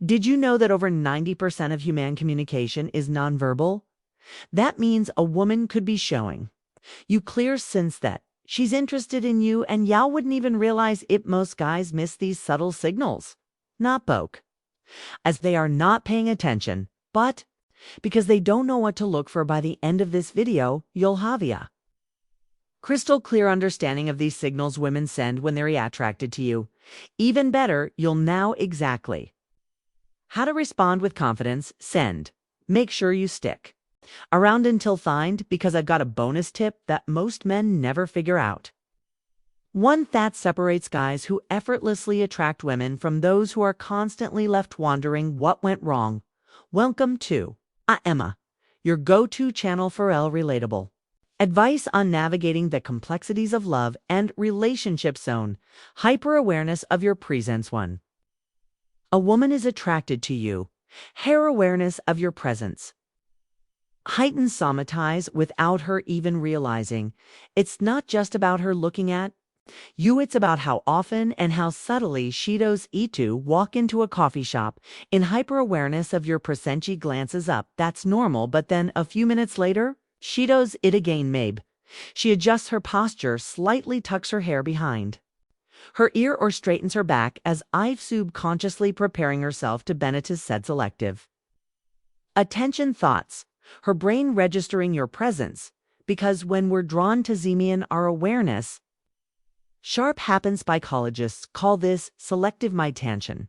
Did you know that over 90% of human communication is nonverbal? That means a woman could be showing you clear sense that she's interested in you and y'all wouldn't even realize it. Most guys miss these subtle signals. Not poke, as they are not paying attention, but because they don't know what to look for. By the end of this video, you'll have a crystal clear understanding of these signals women send when they're attracted to you. Even better, you'll know exactly how to respond with confidence. Send. Make sure you stick around until find, because I've got a bonus tip that most men never figure out. One that separates guys who effortlessly attract women from those who are constantly left wondering what went wrong. Welcome to Emma, your go-to channel for relatable advice on navigating the complexities of love and relationship zone. Hyper-awareness of your presence. 1. A woman is attracted to you. Hair awareness of your presence. Heighten somatize without her even realizing. It's not just about her looking at you, it's about how often and how subtly she does it. Walk into a coffee shop. In hyper-awareness of your presence, she glances up. That's normal, but then a few minutes later, she does it again. Maybe she adjusts her posture, slightly tucks her hair behind her ear or straightens her back as if subconsciously preparing herself to Bennett's said selective attention thoughts. Her brain registering your presence, because when we're drawn to Zemian, our awareness sharp happens. Psychologists call this selective attention.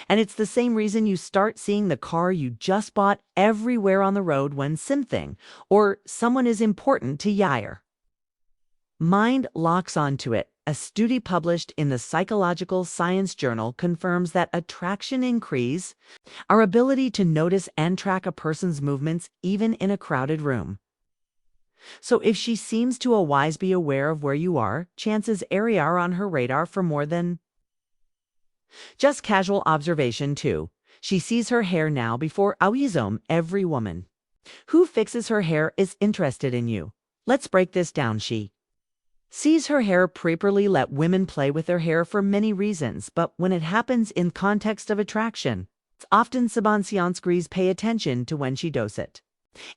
And it's the same reason you start seeing the car you just bought everywhere on the road when something or someone is important to your mind locks onto it. A study published in the Psychological Science Journal confirms that attraction increases our ability to notice and track a person's movements even in a crowded room. So if she seems to always be aware of where you are, chances are on her radar for more than just casual observation. 2. She sees her hair now before awizome. Every woman who fixes her hair is interested in you. Let's break this down. She sees her hair properly. Let women play with their hair for many reasons, but when it happens in context of attraction, it's often subconscious. Pay attention to when she does it.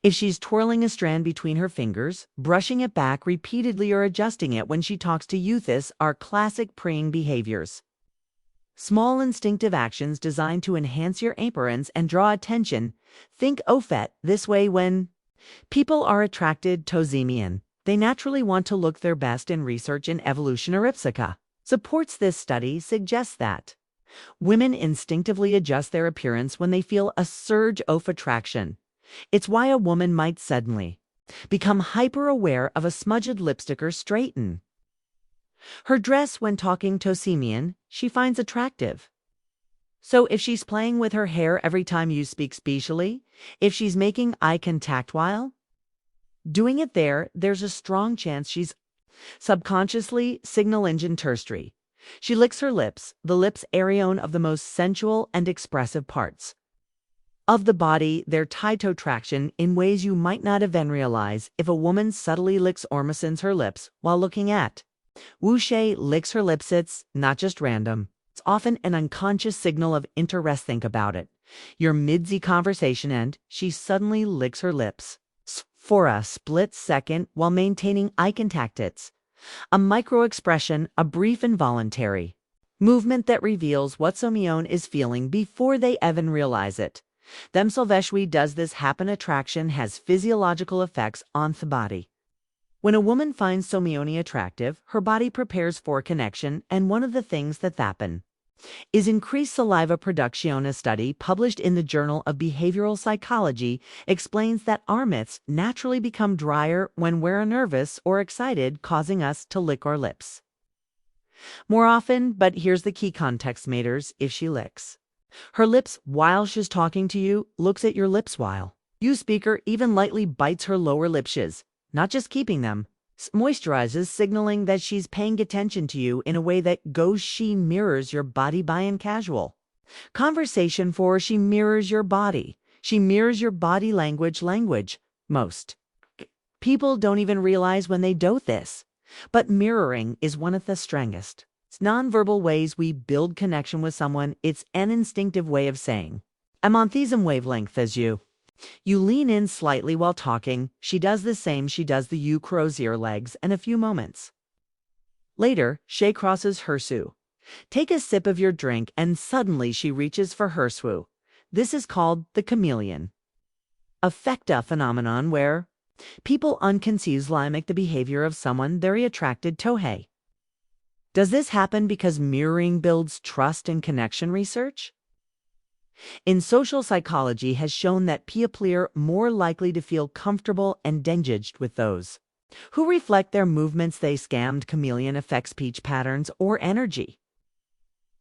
If she's twirling a strand between her fingers, brushing it back repeatedly, or adjusting it when she talks to you, these are classic preying behaviors. Small instinctive actions designed to enhance your appearance and draw attention. Think Ophet this way. When people are attracted to Zemian, they naturally want to look their best. In research in evolutionary psychology supports this study suggests that women instinctively adjust their appearance when they feel a surge of attraction. It's why a woman might suddenly become hyper-aware of a smudged lipstick or straighten her dress when talking to Zemian she finds attractive. So if she's playing with her hair every time you speak, especially if she's making eye contact while doing it, there's a strong chance she's subconsciously signal engine tertiary. She licks her lips, the lips areon of the most sensual and expressive parts of the body. They're tied to attraction in ways you might not even realize. If a woman subtly licks or moistens her lips while looking at Wushe licks her lips, it's not just random. It's often an unconscious signal of interest. Think about it. You're mid-z conversation and she suddenly licks her lips for a split second while maintaining eye contact. It's a micro-expression, a brief involuntary movement that reveals what someone is feeling before they even realize it themselves. Does this happen? Attraction has physiological effects on the body. When a woman finds someone attractive, her body prepares for connection, and one of the things that happen is increased saliva production. A study published in the Journal of Behavioral Psychology explains that our mouths naturally become drier when we're nervous or excited, causing us to lick our lips more often. But here's the key: context matters. If she licks her lips while she's talking to you, looks at your lips while you speak, or even lightly bites her lower lip, she's not just keeping them moisturizes, signaling that she's paying attention to you in a way that goes. She mirrors your body by in casual conversation. 4. She mirrors your body. She mirrors your body language. Most people don't even realize when they do this, but mirroring is one of the strongest It's nonverbal ways we build connection with someone. It's an instinctive way of saying, I'm on the same wavelength as you. You lean in slightly while talking. She does the same. She does the you crozier legs in a few moments. Later, Shay crosses her su. Take a sip of your drink and suddenly she reaches for her swu. This is called the chameleon affecta phenomenon, where people unconceivably mimic the behavior of someone very attracted to. Hey. Does this happen because mirroring builds trust and connection? Research in social psychology has shown that people are more likely to feel comfortable and engaged with those who reflect their movements. They scammed chameleon affects speech patterns or energy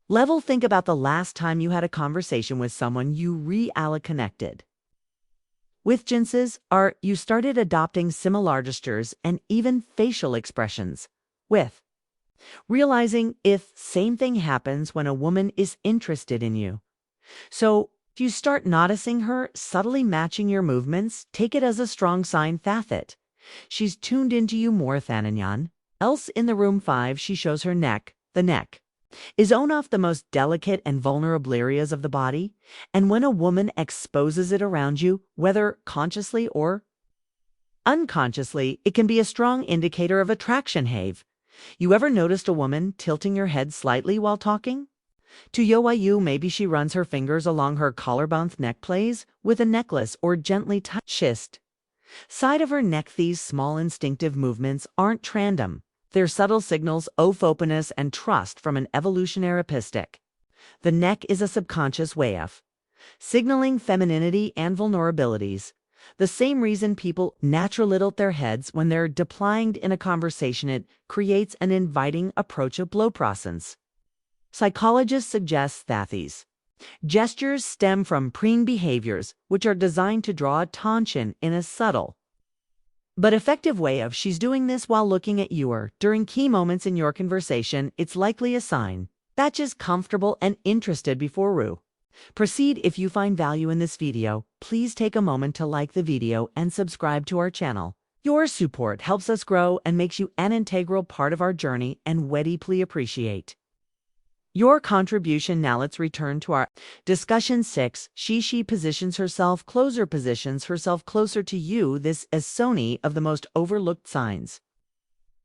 level. Think about the last time you had a conversation with someone you really connected with. Chances are you started adopting similar gestures and even facial expressions with realizing if same thing happens when a woman is interested in you. So if you start noticing her subtly matching your movements, take it as a strong sign that she's tuned into you more than anyone else in the room. 5. She shows her neck. The neck is one of the most delicate and vulnerable areas of the body, and when a woman exposes it around you, whether consciously or unconsciously, it can be a strong indicator of attraction. Have you ever noticed a woman tilting her head slightly while talking to you? Maybe she runs her fingers along her collarbone. Neck plays with a necklace or gently touch chest side of her neck. These small instinctive movements aren't random. They're subtle signals of openness and trust from an evolutionary perspective. The neck is a subconscious way of signaling femininity and vulnerabilities. The same reason people naturally tilt their heads when they're deployed in a conversation. It creates an inviting approachable presence. Psychologists suggest that these gestures stem from preen behaviors, which are designed to draw attention in a subtle but effective way. Of she's doing this while looking at you or during key moments in your conversation, it's likely a sign that she's comfortable and interested. Before you proceed, if you find value in this video, please take a moment to like the video and subscribe to our channel. Your support helps us grow and makes you an integral part of our journey, and we deeply appreciate your contribution. Now let's return to our discussion. 6. She positions herself closer to you. This is Sony of the most overlooked signs,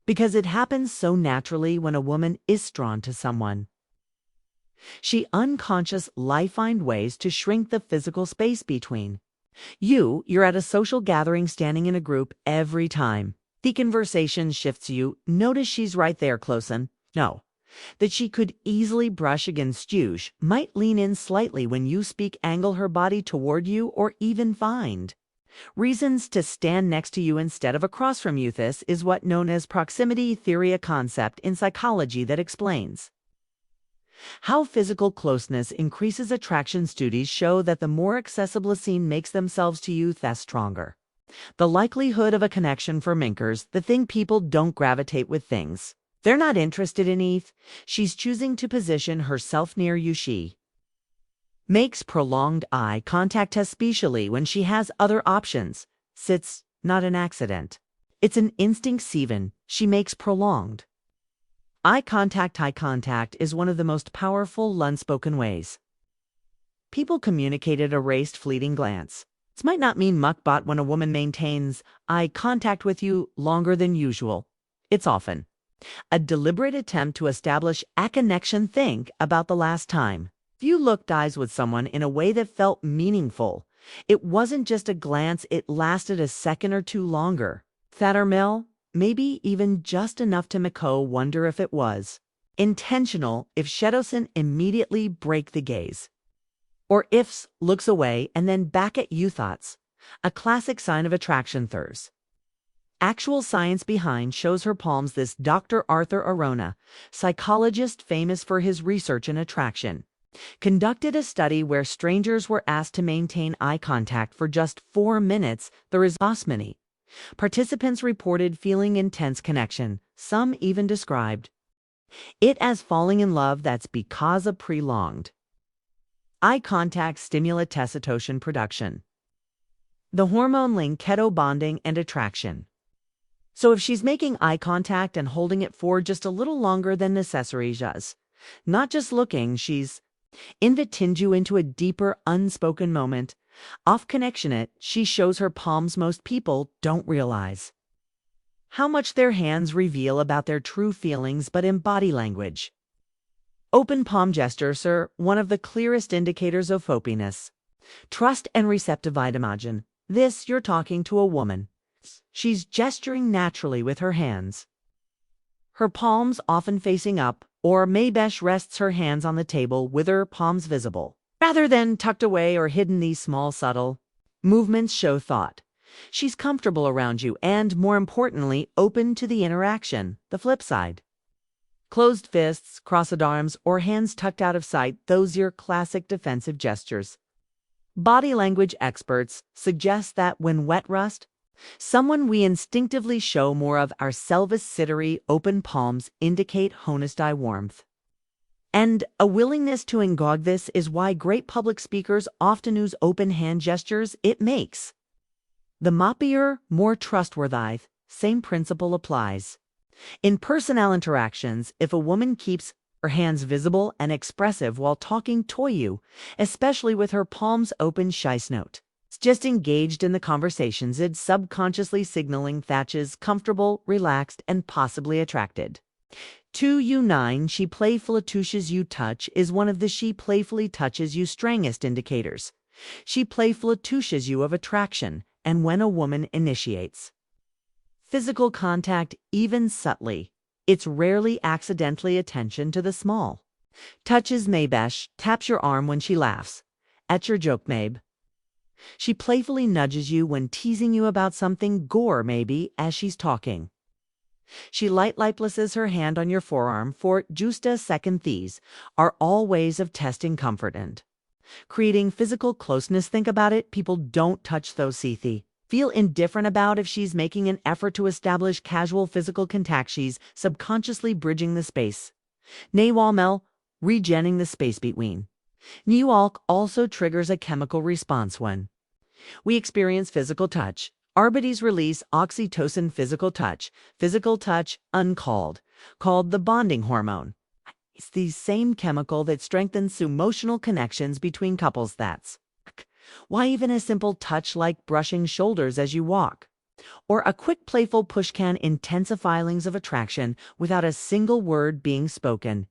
because it happens so naturally when a woman is drawn to someone. She unconsciously find ways to shrink the physical space between you. You're at a social gathering, standing in a group. Every time the conversation shifts, you notice she's right there close and no that she could easily brush against you. She might lean in slightly when you speak, angle her body toward you, or even find reasons to stand next to you instead of across from you. This is what known as proximity theory, a concept in psychology that explains how physical closeness increases attraction. Studies show that the more accessible a scene makes themselves to you, the stronger the likelihood of a connection. For minkers, the thing people don't gravitate with things they're not interested in. If she's choosing to position herself near you, she makes prolonged eye contact, especially when she has other options. It's not an accident. It's an instinct. 7. She makes prolonged eye contact. Eye contact is one of the most powerful unspoken ways people communicate. A raised, fleeting glance. This might not mean much, but when a woman maintains eye contact with you longer than usual, it's often a deliberate attempt to establish a connection. Think about the last time you looked eyes with someone in a way that felt meaningful. It wasn't just a glance, it lasted a second or two longer. That or Mel, maybe even just enough to wonder if it was intentional. If she doesn't immediately break the gaze, or if looks away and then back at you, thoughts a classic sign of attraction. There's actual science behind shows her palms. This Dr. Arthur Arona, psychologist famous for his research in attraction, conducted a study where strangers were asked to maintain eye contact for just 4 minutes. The results: many participants reported feeling intense connection. Some even described it as falling in love. That's because of prolonged eye contact stimulate testosterone production, the hormone linked keto bonding and attraction. So if she's making eye contact and holding it for just a little longer than necessary does, not just looking, she's inviting you into a deeper, unspoken moment. Off connection it, she shows her palms most people don't realize. How much their hands reveal about their true feelings but in body language. Open palm gesture, sir, one of the clearest indicators of openness. Trust and receptive. I'd imagine. This, you're talking to a woman. She's gesturing naturally with her hands. Her palms often facing up, or Maybesh rests her hands on the table with her palms visible. Rather than tucked away or hidden, these small, subtle movements show thought. She's comfortable around you and, more importantly, open to the interaction. The flip side. Closed fists, crossed arms, or hands tucked out of sight, those are your classic defensive gestures. Body language experts suggest that when wet rust, someone we instinctively show more of our self-sittery open palms indicate honest eye warmth. And a willingness to engage. This is why great public speakers often use open hand gestures. It makes the moppier more trustworthy. Same principle applies. In personal interactions, if a woman keeps her hands visible and expressive while talking to you, especially with her palms open, she's not just engaged in the conversations, it's subconsciously signaling that she's comfortable, relaxed, and possibly attracted. 2U9, she playfully touches you. Touch is one of the she playfully touches you strongest indicators. She playfully touches you of attraction, and when a woman initiates physical contact, even subtly, it's rarely accidentally. Attention to the small touches. Maybesh taps your arm when she laughs at your joke. Mabe. She playfully nudges you when teasing you about something. Gore, maybe, as she's talking. She lightly places her hand on your forearm for just a second. These are all ways of testing comfort and creating physical closeness. Think about it. People don't touch those seethy. Feel indifferent about if she's making an effort to establish casual physical contact. She's subconsciously bridging the space. Nawalmel, regenning the space between. New Alk also triggers a chemical response when we experience physical touch. Our bodies release oxytocin. Physical touch, uncalled, called the bonding hormone. It's the same chemical that strengthens emotional connections between couples. That's why even a simple touch like brushing shoulders as you walk, or a quick playful push can intensify feelings of attraction without a single word being spoken.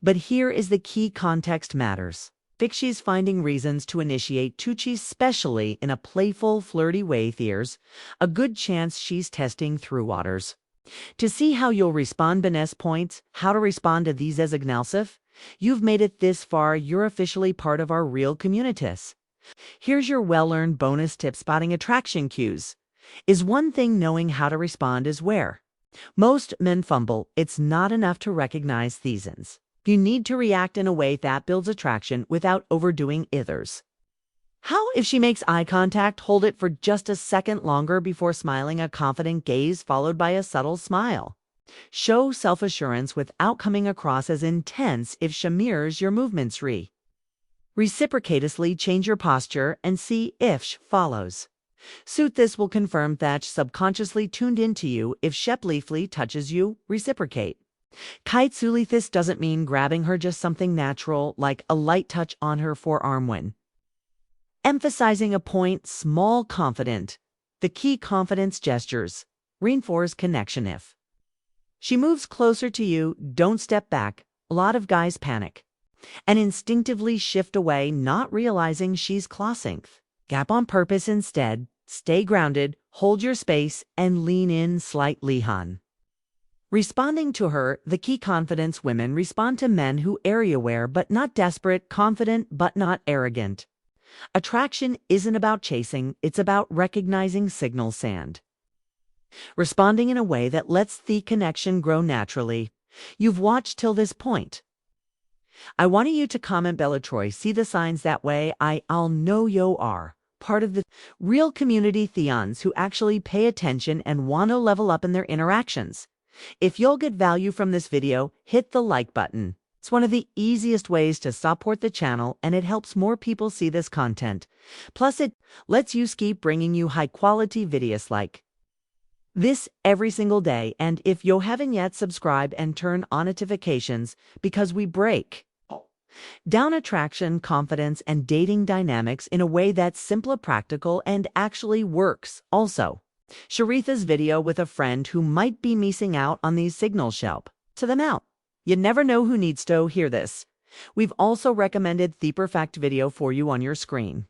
But here is the key: context matters. She's finding reasons to initiate touches, especially in a playful, flirty way. There's a good chance she's testing through waters to see how you'll respond. Vanessa points how to respond to these as agnalsif. You've made it this far. You're officially part of our real communities. Here's your well-earned bonus tip: spotting attraction cues is one thing, knowing how to respond is where most men fumble. It's not enough to recognize these signs. You need to react in a way that builds attraction without overdoing others. How if she makes eye contact, hold it for just a second longer before smiling, a confident gaze followed by a subtle smile. Show self-assurance without coming across as intense. If she mirrors your movements, reciprocatously change your posture and see if she follows suit. This will confirm that she subconsciously tuned into you. If she playfully touches you, reciprocate. Kaitsuli, this doesn't mean grabbing her, just something natural like a light touch on her forearm when emphasizing a point. Small, confident. The key: confidence gestures reinforce connection. If she moves closer to you, don't step back. A lot of guys panic and instinctively shift away, not realizing she's crossing gap on purpose. Instead, stay grounded, hold your space, and lean in slightly. Han. Responding to her, the key: confidence. Women respond to men who area aware but not desperate, confident but not arrogant. Attraction isn't about chasing, it's about recognizing signal sand. Responding in a way that lets the connection grow naturally. You've watched till this point. I wanted you to comment Bella Troy. See the signs that way. I'll know you are part of the real community. Theons who actually pay attention and want to level up in their interactions. If you'll get value from this video, hit the like button. It's one of the easiest ways to support the channel, and it helps more people see this content. Plus, it lets you keep bringing you high-quality videos like This every single day, and if you haven't yet, subscribe and turn on notifications because we break down attraction, confidence, and dating dynamics in a way that's simple, practical, and actually works. Also, Sharitha's video with a friend who might be missing out on these signals. Help to them out. You never know who needs to hear this. We've also recommended the perfect video for you on your screen.